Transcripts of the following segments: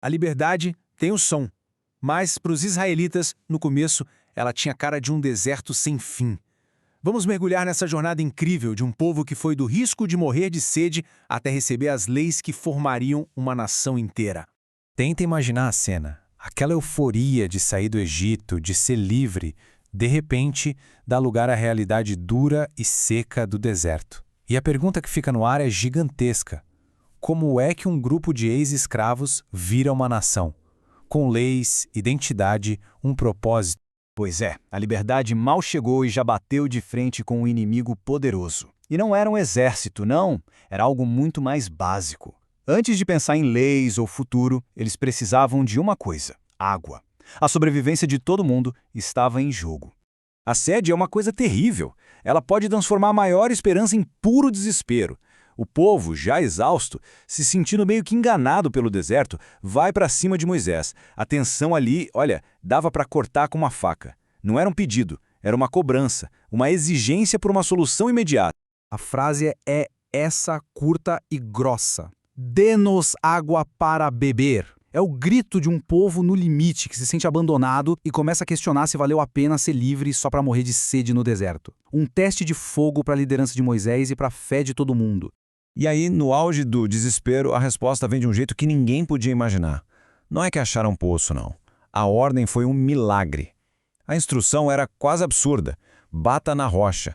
A liberdade tem o som, mas para os israelitas, no começo, ela tinha cara de um deserto sem fim. Vamos mergulhar nessa jornada incrível de um povo que foi do risco de morrer de sede até receber as leis que formariam uma nação inteira. Tenta imaginar a cena. Aquela euforia de sair do Egito, de ser livre, de repente dá lugar à realidade dura e seca do deserto. E a pergunta que fica no ar é gigantesca. Como é que um grupo de ex-escravos vira uma nação? Com leis, identidade, um propósito. Pois é, a liberdade mal chegou e já bateu de frente com um inimigo poderoso. E não era um exército, não. Era algo muito mais básico. Antes de pensar em leis ou futuro, eles precisavam de uma coisa: água. A sobrevivência de todo mundo estava em jogo. A sede é uma coisa terrível. Ela pode transformar a maior esperança em puro desespero. O povo, já exausto, se sentindo meio que enganado pelo deserto, vai para cima de Moisés. A tensão ali, olha, dava para cortar com uma faca. Não era um pedido, era uma cobrança, uma exigência por uma solução imediata. A frase é essa, curta e grossa. Dê-nos água para beber. É o grito de um povo no limite que se sente abandonado e começa a questionar se valeu a pena ser livre só para morrer de sede no deserto. Um teste de fogo para a liderança de Moisés e para a fé de todo mundo. E aí, no auge do desespero, a resposta vem de um jeito que ninguém podia imaginar. Não é que acharam poço, não. A ordem foi um milagre. A instrução era quase absurda. Bata na rocha.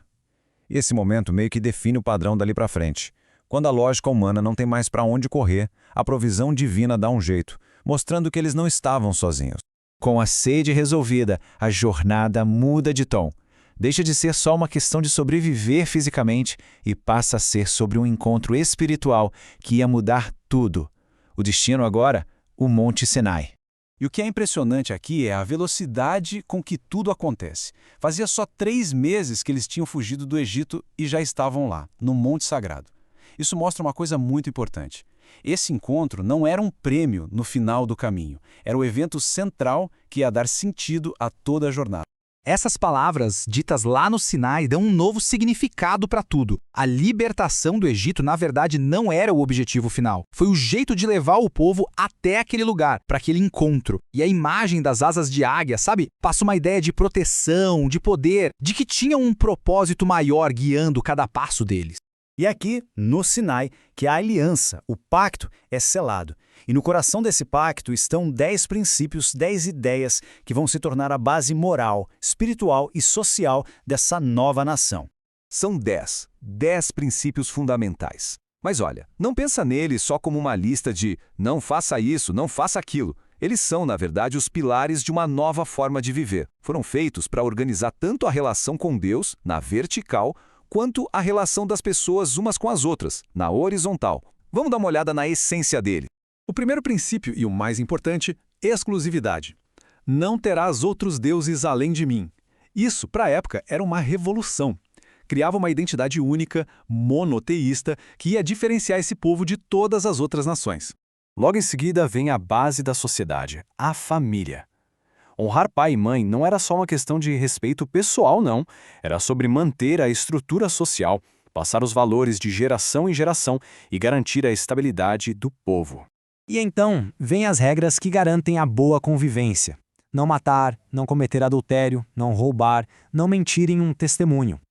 E esse momento meio que define o padrão dali para frente. Quando a lógica humana não tem mais para onde correr, a provisão divina dá um jeito, mostrando que eles não estavam sozinhos. Com a sede resolvida, a jornada muda de tom. Deixa de ser só uma questão de sobreviver fisicamente e passa a ser sobre um encontro espiritual que ia mudar tudo. O destino agora, o Monte Sinai. E o que é impressionante aqui é a velocidade com que tudo acontece. Fazia só 3 meses que eles tinham fugido do Egito e já estavam lá, no Monte Sagrado. Isso mostra uma coisa muito importante. Esse encontro não era um prêmio no final do caminho. Era o evento central que ia dar sentido a toda a jornada. Essas palavras, ditas lá no Sinai, dão um novo significado para tudo. A libertação do Egito, na verdade, não era o objetivo final. Foi o jeito de levar o povo até aquele lugar, para aquele encontro. E a imagem das asas de águia, sabe? Passa uma ideia de proteção, de poder, de que tinha um propósito maior guiando cada passo deles. E aqui, no Sinai, que a aliança, o pacto, é selado. E no coração desse pacto estão 10 princípios, 10 ideias que vão se tornar a base moral, espiritual e social dessa nova nação. São 10 princípios fundamentais. Mas olha, não pensa neles só como uma lista de não faça isso, não faça aquilo. Eles são, na verdade, os pilares de uma nova forma de viver. Foram feitos para organizar tanto a relação com Deus, na vertical, quanto a relação das pessoas umas com as outras, na horizontal. Vamos dar uma olhada na essência dele. O primeiro princípio, e o mais importante, exclusividade. Não terás outros deuses além de mim. Isso, para a época, era uma revolução. Criava uma identidade única, monoteísta, que ia diferenciar esse povo de todas as outras nações. Logo em seguida vem a base da sociedade, a família. Honrar pai e mãe não era só uma questão de respeito pessoal, não. Era sobre manter a estrutura social, passar os valores de geração em geração e garantir a estabilidade do povo. E então, vêm as regras que garantem a boa convivência. Não matar, não cometer adultério, não roubar, não mentir em um testemunho.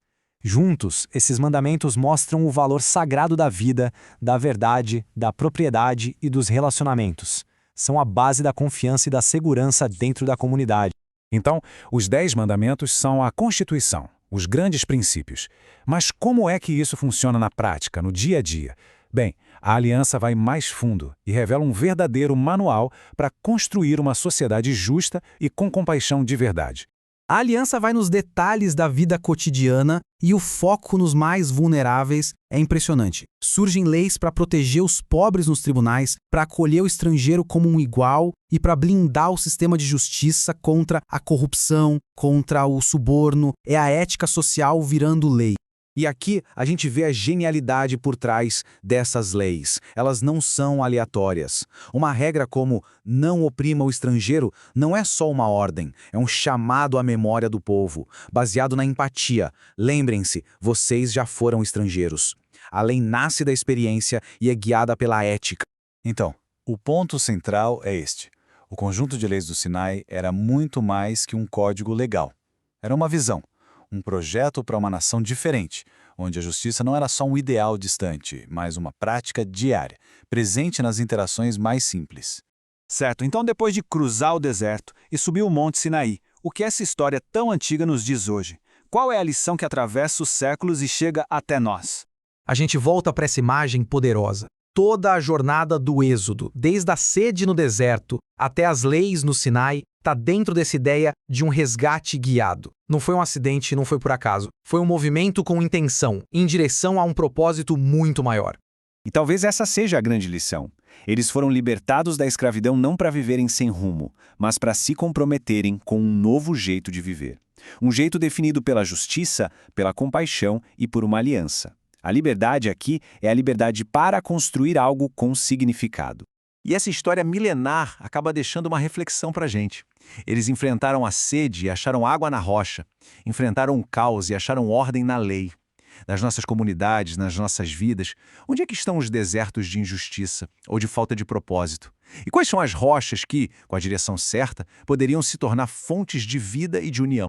Juntos, esses mandamentos mostram o valor sagrado da vida, da verdade, da propriedade e dos relacionamentos. São a base da confiança e da segurança dentro da comunidade. Então, os 10 mandamentos são a Constituição, os grandes princípios. Mas como é que isso funciona na prática, no dia a dia? Bem, a aliança vai mais fundo e revela um verdadeiro manual para construir uma sociedade justa e com compaixão de verdade. A aliança vai nos detalhes da vida cotidiana e o foco nos mais vulneráveis é impressionante. Surgem leis para proteger os pobres nos tribunais, para acolher o estrangeiro como um igual e para blindar o sistema de justiça contra a corrupção, contra o suborno. É a ética social virando lei. E aqui a gente vê a genialidade por trás dessas leis. Elas não são aleatórias. Uma regra como não oprima o estrangeiro não é só uma ordem, é um chamado à memória do povo, baseado na empatia. Lembrem-se, vocês já foram estrangeiros. A lei nasce da experiência e é guiada pela ética. Então, O ponto central é este. O conjunto de leis do Sinai era muito mais que um código legal. Era uma visão, um projeto para uma nação diferente, onde a justiça não era só um ideal distante, mas uma prática diária, presente nas interações mais simples. Certo, então depois de cruzar o deserto e subir o Monte Sinaí, o que essa história tão antiga nos diz hoje? Qual é a lição que atravessa os séculos e chega até nós? A gente volta para essa imagem poderosa. Toda a jornada do Êxodo, desde a sede no deserto até as leis no Sinai, está dentro dessa ideia de um resgate guiado. Não foi um acidente, não foi por acaso. Foi um movimento com intenção, em direção a um propósito muito maior. E talvez essa seja a grande lição. Eles foram libertados da escravidão não para viverem sem rumo, mas para se comprometerem com um novo jeito de viver. Um jeito definido pela justiça, pela compaixão e por uma aliança. A liberdade aqui é a liberdade para construir algo com significado. E essa história milenar acaba deixando uma reflexão para a gente. Eles enfrentaram a sede e acharam água na rocha. Enfrentaram o caos e acharam ordem na lei. Nas nossas comunidades, nas nossas vidas, onde é que estão os desertos de injustiça ou de falta de propósito? E quais são as rochas que, com a direção certa, poderiam se tornar fontes de vida e de união?